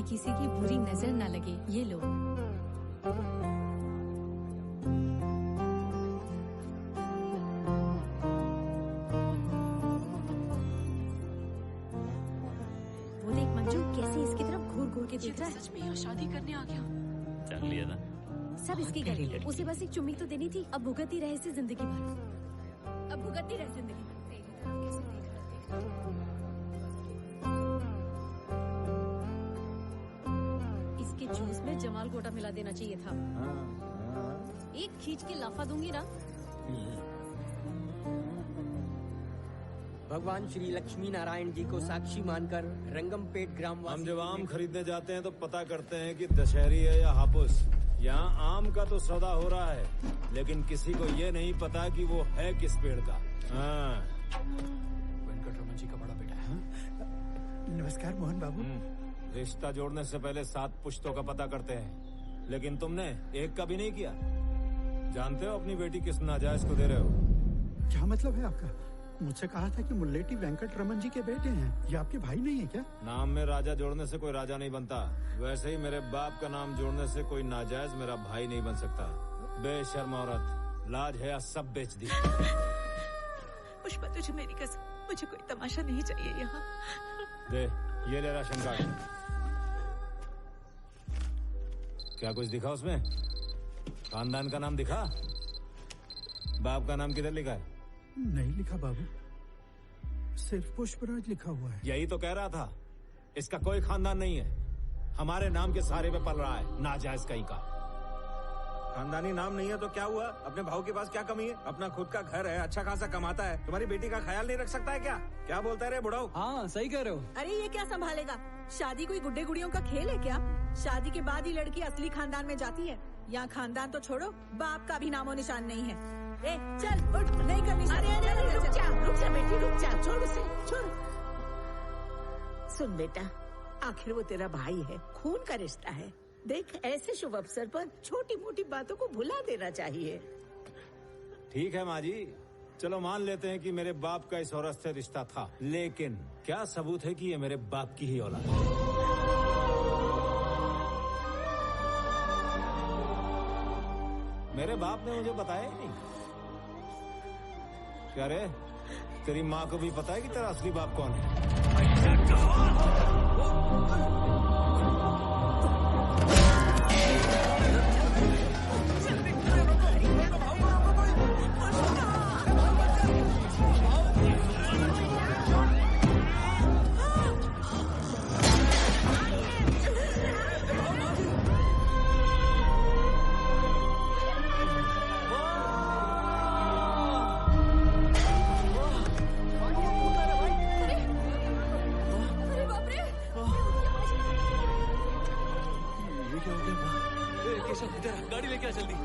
किसी की बुरी नजर ना लगे। ये लो। वो देख मंजू कैसे इसकी तरफ घूर घूर के देख रहा है। सच में यहाँ शादी करने आ गया। जान लिया ना। सब इसकी गली। उसे बस एक चुम्मी तो देनी थी, अब भुगतती रहे इसे जिंदगी भर। अब भुगतती रहे जिंदगी भर। इसके जूस में जमाल गोटा मिला देना चाहिए था। एक खींच के लाफा दूंगी ना। भगवान श्री लक्ष्मी नारायण जी को साक्षी मानकर रंगमपेट ग्राम। हम जब आम खरीदने जाते हैं तो पता करते हैं कि दशहरी है या हापुस। यहाँ आम का तो सौदा हो रहा है, लेकिन किसी को ये नहीं पता कि वो है किस पेड़ का। वेंकटरमन जी का बड़ा बेटा है। नमस्कार मोहन बाबू। रिश्ता जोड़ने से पहले 7 पुश्तों का पता करते हैं, लेकिन तुमने एक का भी नहीं किया। जानते हो अपनी बेटी किस नाजायज को दे रहे हो? क्या मतलब है आपका? मुझसे कहा था कि मुल्लेटी वेंकटरमन जी के बेटे हैं। ये आपके भाई नहीं है क्या? नाम में राजा जोड़ने से कोई राजा नहीं बनता, वैसे ही मेरे बाप का नाम जोड़ने से कोई नाजायज मेरा भाई नहीं बन सकता। बेशर्म औरत, लाज है सब बेच दी। पुष्पा तुझे मेरी कसम, मुझे कोई तमाशा नहीं चाहिए यहाँ। दे ये ले राशन कार्ड। क्या कुछ दिखा उसमें? खानदान का नाम दिखा? बाप का नाम किधर लिखा है? नहीं लिखा बाबू, सिर्फ पुष्पराज लिखा हुआ है। यही तो कह रहा था, इसका कोई खानदान नहीं है। हमारे नाम के सहारे पे पल रहा है, नाजायज कहीं का। खानदानी नाम नहीं है तो क्या हुआ? अपने भाव के पास क्या कमी है? अपना खुद का घर है, अच्छा खासा कमाता है। तुम्हारी बेटी का ख्याल नहीं रख सकता है क्या? क्या बोलता है रे बुढ़ाऊ? हाँ सही कह रहे हो। अरे ये क्या संभालेगा? शादी कोई गुड्डे गुड़ियों का खेल है क्या? शादी के बाद ही लड़की असली खानदान में जाती है। यहाँ खानदान तो छोड़ो, बाप का भी नामो निशान नहीं है। ए, चल उठ, नहीं करनी। अरे रुक जा बेटी, रुक जा, छोड़ उसे, छोड़। सुन बेटा, आखिर वो तेरा भाई है, खून का रिश्ता है। देख ऐसे शुभ अवसर पर छोटी मोटी बातों को भुला देना चाहिए। ठीक है माँ जी, चलो मान लेते हैं कि मेरे बाप का इस औरत से रिश्ता था, लेकिन क्या सबूत है कि ये मेरे बाप की ही औलाद है? मेरे बाप ने मुझे बताया ही नहीं। क्या रे, तेरी माँ को भी पता है कि तेरा असली बाप कौन है? गाड़ी लेके आ जल्दी।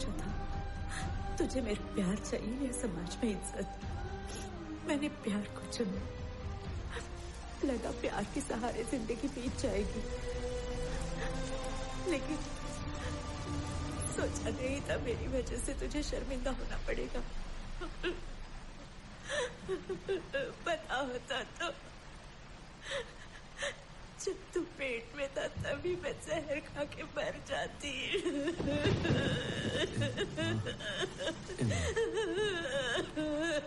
पूछा था तुझे मेरा प्यार चाहिए या समाज में इज्जत। मैंने प्यार को चुना। लगा प्यार के सहारे जिंदगी बीत जाएगी, लेकिन सोचा नहीं था मेरी वजह से तुझे शर्मिंदा होना पड़ेगा। पता होता तो जब तू पेट में था तभी मैं जहर खा के मर जाती।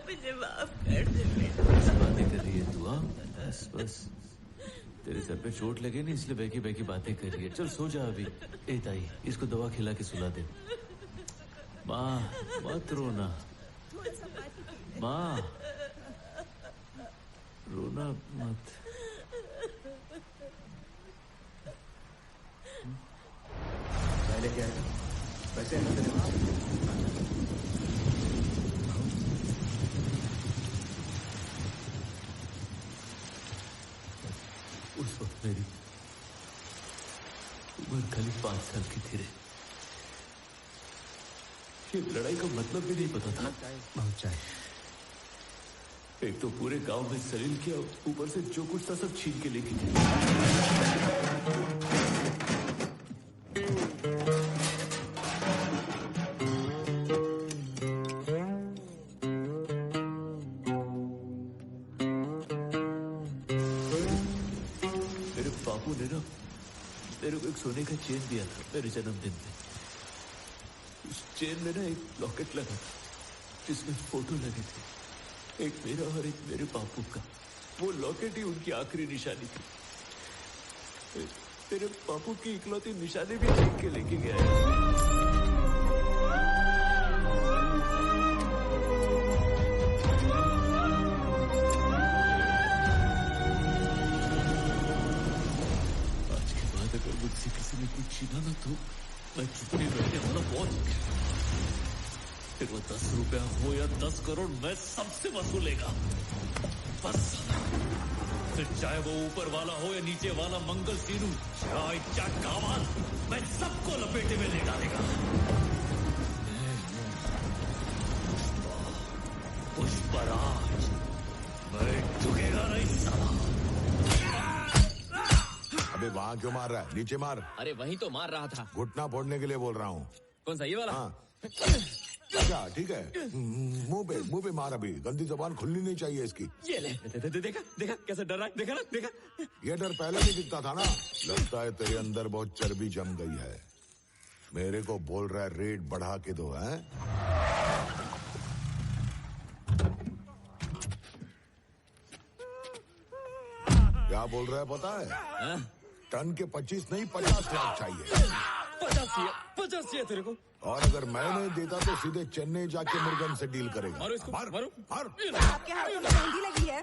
मुझे माफ कर दे बेटा। बातें कर रही है तू? हाँ बस बस, तेरे सर पे चोट लगे नहीं इसलिए बैकी बैकी बातें कर रही है। चल सो जा अभी। ए ताई, इसको दवा खिला के सुला दे। माँ मत रोना, माँ रोना मत। पहले क्या है वैसे उस वक्त मेरी उम्र खाली 5 साल की थी रे। ये लड़ाई का मतलब भी नहीं पता था। बहुत चाहे। एक तो पूरे गांव में सलील किया, ऊपर से जो कुछ था सब छीन के लेके गए। मेरे बापू ने ना मेरे को एक सोने का चेन दिया था मेरे जन्मदिन पे। उस चेन में ना एक लॉकेट लगा था जिसमें फोटो लगे थे, एक मेरा और एक मेरे बापू का। वो लॉकेट ही उनकी आखिरी निशानी थी। मेरे बापू की इकलौती निशानी भी छीन के लेके गया। आज के बाद अगर मुझसे किसी ने कुछ छीना ना तो मैं चुप नहीं बैठने वाला। बहुत फिर वो 10 रुपया हो या 10 करोड़ मैं सबसे वसूलेगा बस। फिर चाहे वो ऊपर वाला हो या नीचे वाला मंगल सीनू, चाहे कावाल, मैं सबको लपेटे में ले डालेगा। पुष्पराज, मैं झुकेगा नहीं साला। अबे वहाँ क्यों मार रहा है? नीचे मार। अरे वही तो मार रहा था। घुटना फोड़ने के लिए बोल रहा हूँ। कौन सा, ये वाला? हाँ अच्छा ठीक है। मुंह पे मार। अभी गंदी जबान खुलनी नहीं चाहिए इसकी। ये ले। देखा देखा कैसे डर रहा है? देखा ना, देखा। ये डर पहले भी दिखता था ना। लगता है तेरे अंदर बहुत चर्बी जम गई है। मेरे को बोल रहा है रेट बढ़ा के दो, हैं? क्या बोल रहा है पता है? टन के 25 नहीं 50 लाख चाहिए। 50 चाहिए तेरे को? और अगर मैं नहीं देता तो सीधे चेन्नई जाके मुर्गन से डील करेगा। मारो इसको, मार, मारो। मार। आपके हाथ में मेहंदी लगी है,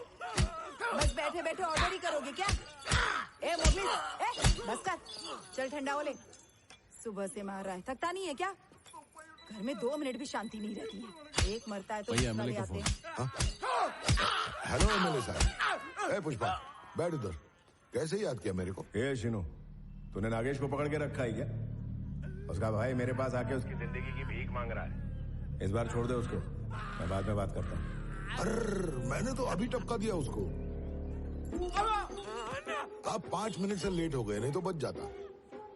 बस बैठे बैठे ऑर्डर ही करोगे क्या? ए मोबिल, बस कर, चल ठंडा हो ले। सुबह से मार रहा है, थकता नहीं है क्या? घर में 2 मिनट भी शांति नहीं रहती है। एक मरता है तो दूसरा ले आते हैं। हेलो एमएलए साहब। ए पुष्पा बैठ उधर। कैसे याद किया मेरे को? ए शिनू, तूने नागेश को पकड़ के रखा है क्या? उसका भाई मेरे पास आके उसकी जिंदगी की भीख मांग रहा है। इस बार छोड़ दे उसको, मैं बाद में बात करता हूँ। अरे मैंने तो अभी टपका दिया उसको। आप 5 मिनट से लेट हो गए, नहीं तो बच जाता।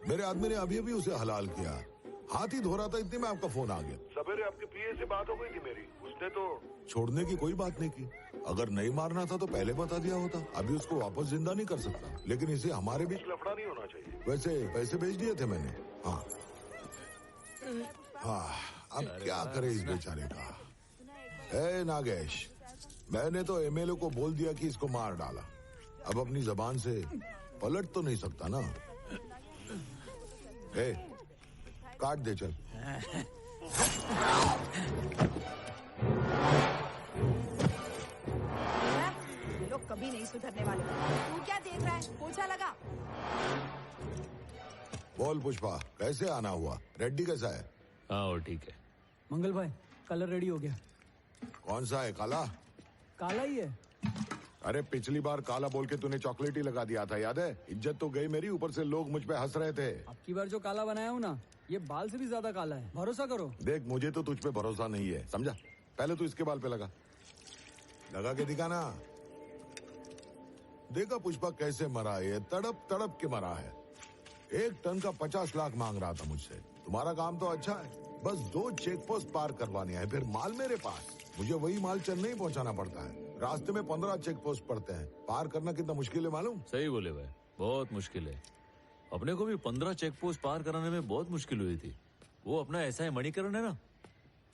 मेरे आदमी ने अभी अभी उसे हलाल किया। हाथ ही धो रहा था, इतने में आपका फोन आ गया। सवेरे आपके पीए से बात हो गई थी मेरी, उसने तो छोड़ने की कोई बात नहीं की। अगर नहीं मारना था तो पहले बता दिया होता। अभी उसको वापस जिंदा नहीं कर सकता, लेकिन इसे हमारे बीच लफड़ा नहीं होना चाहिए। वैसे पैसे भेज दिए थे मैंने। हाँ अब क्या करे इस बेचारे का। ए नागेश, मैंने तो एमएलए को बोल दिया कि इसको मार डाला। अब अपनी जबान से पलट तो नहीं सकता ना। ए काट दे चल। ये लोग कभी नहीं सुधरने वाले। तू क्या देख रहा है? पोछा लगा। बोल पुष्पा, कैसे आना हुआ? रेड्डी कैसा है? हाँ और ठीक है। मंगल भाई, कलर रेडी हो गया। कौन सा है? काला? काला ही है। अरे पिछली बार काला बोल के तूने चॉकलेट ही लगा दिया था, याद है? इज्जत तो गई मेरी, ऊपर से लोग मुझ पे हंस रहे थे। अब की बार जो काला बनाया हूँ ना, ये बाल से भी ज्यादा काला है, भरोसा करो। देख, मुझे तो तुझ पे भरोसा नहीं है, समझा? पहले तू इसके बाल पे लगा के दिखा ना। देखा पुष्पा कैसे मरा, ये तड़प तड़प के मरा है। 1 टन का 50 लाख मांग रहा था मुझसे। तुम्हारा काम तो अच्छा है, बस 2 चेक पोस्ट पार करवाने हैं, फिर माल मेरे पास। मुझे वही माल चेन्नई पहुंचाना पड़ता है। रास्ते में 15 चेक पोस्ट पड़ते हैं, पार करना कितना मुश्किल है मालूम? सही बोले भाई, बहुत मुश्किल है। अपने को भी 15 चेक पोस्ट पार कराने में बहुत मुश्किल हुई थी। वो अपना ऐसा है मणिकरण है ना,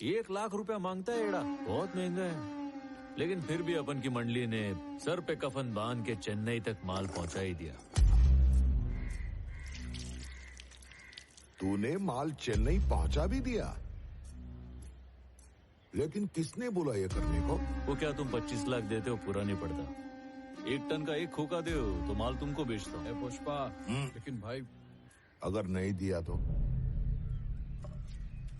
1 लाख रुपया मांगता है एड़ा, बहुत महंगा है। लेकिन फिर भी अपन की मंडली ने सर पे कफन बांध के चेन्नई तक माल पहुंचा ही दिया। तूने माल चेन्नई पहुंचा भी दिया? लेकिन किसने बोला ये करने को? वो क्या तुम 25 लाख देते हो पूरा नहीं पड़ता। 1 टन का 1 खोखा दे तो माल तुमको बेचता हूँ। पुष्पा, लेकिन भाई अगर नहीं दिया तो?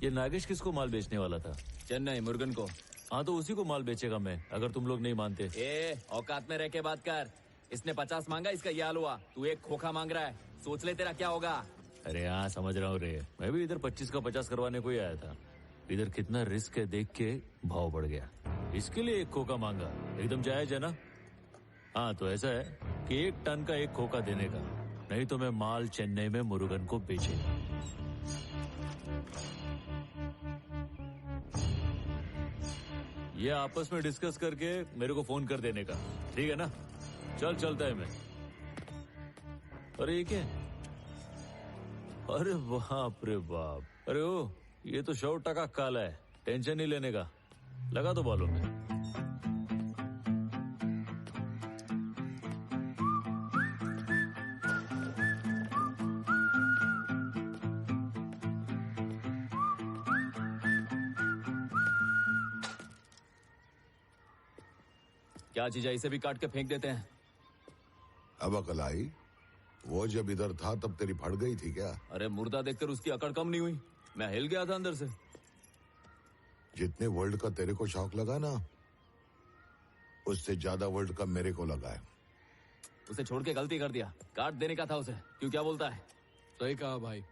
ये नागेश किसको माल बेचने वाला था? चेन्नई मुर्गन को। हाँ तो उसी को माल बेचेगा मैं, अगर तुम लोग नहीं मानते। औकात में रह के बात कर। इसने 50 मांगा, इसका ये हाल हुआ। तू 1 खोखा मांग रहा है, सोच ले तेरा क्या होगा। अरे हाँ समझ रहा हूँ रे, मैं भी इधर 25 का 50 करवाने को ही आया था। इधर कितना रिस्क है देख के भाव बढ़ गया, इसके लिए 1 खोखा मांगा। एकदम जायज है ना? हाँ तो ऐसा है कि 1 टन का 1 खोखा देने का, नहीं तो मैं माल चेन्नई में मुरुगन को बेचेगा। ये आपस में डिस्कस करके मेरे को फोन कर देने का, ठीक है ना? चलता है मैं। अरे ये क्या? अरे बाप रे बाप, अरे ओ ये तो 100% काला है, टेंशन नहीं लेने का, लगा तो बालों में। क्या चीज है, इसे भी काट के फेंक देते हैं। अब अकल आई? वो जब इधर था तब तेरी फट गई थी क्या? अरे मुर्दा देखकर उसकी अकड़ कम नहीं हुई, मैं हिल गया था अंदर से। जितने वर्ल्ड का तेरे को शौक लगा ना, उससे ज्यादा वर्ल्ड का मेरे को लगा है। उसे छोड़ के गलती कर दिया, काट देने का था उसे। क्यों, क्या बोलता है? सही कहा भाई,